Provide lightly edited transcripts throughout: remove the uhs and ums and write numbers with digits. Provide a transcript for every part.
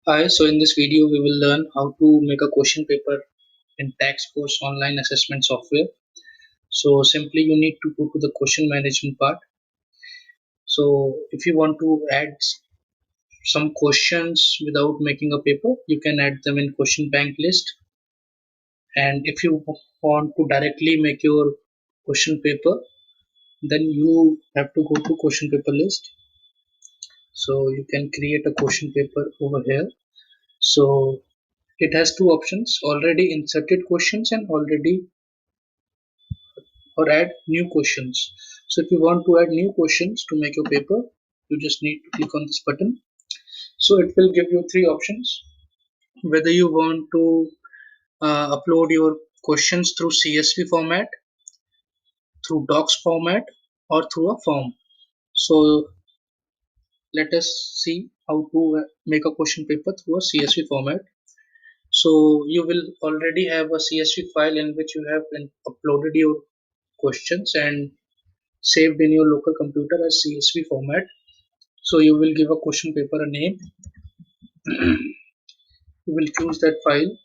Hi, so in this video we will learn how to make a question paper in tax course online assessment software. So simply you need to go to the question management part. So if you want to add some questions without making a paper, you can add them in question bank list. And if you want to directly make your question paper, then you have to go to question paper list. So you can create a question paper over here. So it has two options: already inserted questions and already or add new questions. So if you want to add new questions to make your paper, you just need to click on this button. So it will give you three options: whether you want to upload your questions through CSV format, through docs format, or through a form. So let us see how to make a question paper through a CSV format. So you will already have a CSV file in which you have uploaded your questions and saved in your local computer as CSV format. So you will give a question paper a name. You will choose that file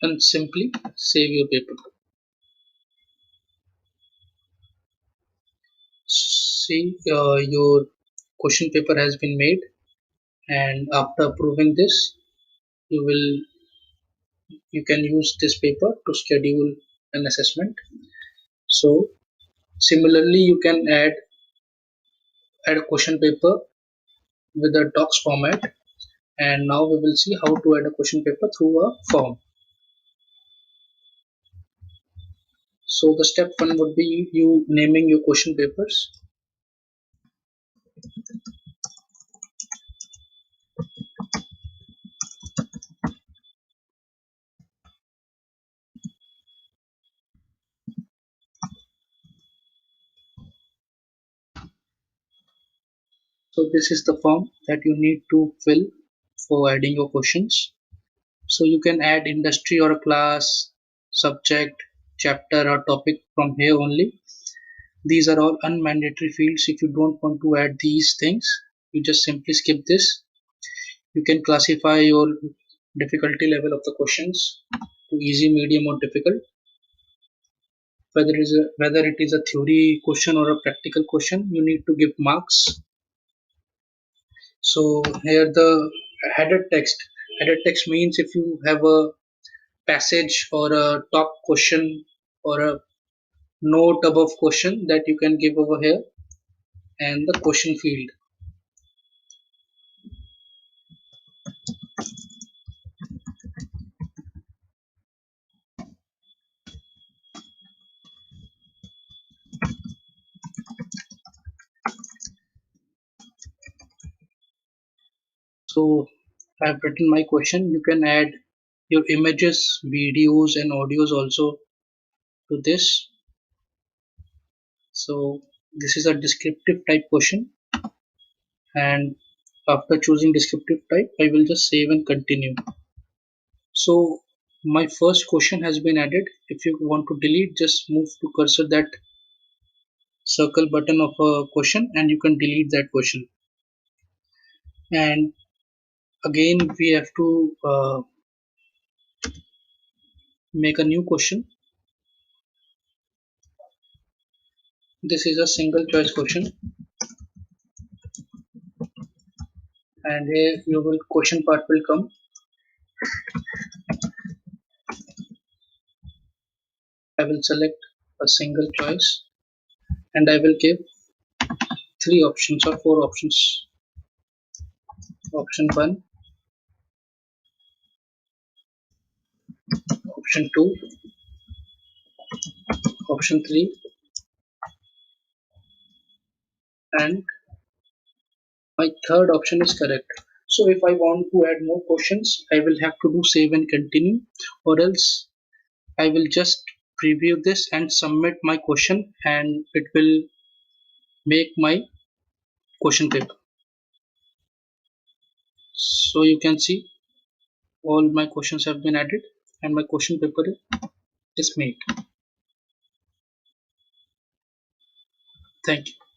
and simply save your paper. See, your question paper has been made, and after approving this, you will you can use this paper to schedule an assessment. So similarly, you can add a question paper with a docs format, and now we will see how to add a question paper through a form. So the step one would be you naming your question papers. So this is the form that you need to fill for adding your questions. So you can add industry or class, subject, chapter or topic from here only. These are all unmandatory fields. If you don't want to add these things, you just simply skip this. You can classify your difficulty level of the questions to easy, medium or difficult. Whether it is a theory question or a practical question, you need to give marks. So here the headed text means if you have a passage or a top question or a note above question that you can give over here, and the question field. So I have written my question. You can add your images, videos and audios also to this. So this is a descriptive type question, and after choosing descriptive type I will just save and continue. So my first question has been added. If you want to delete, just move to cursor that circle button of a question and you can delete that question. And again we have to make a new question. This is a single choice question, and here your will question part will come. I will select a single choice and I will give three options or four options. Option 1, option 2, option 3, and my third option is correct. So if I want to add more questions, I will have to do save and continue, or else I will just preview this and submit my question, and it will make my question paper. So you can see all my questions have been added and my question paper is made. Thank you.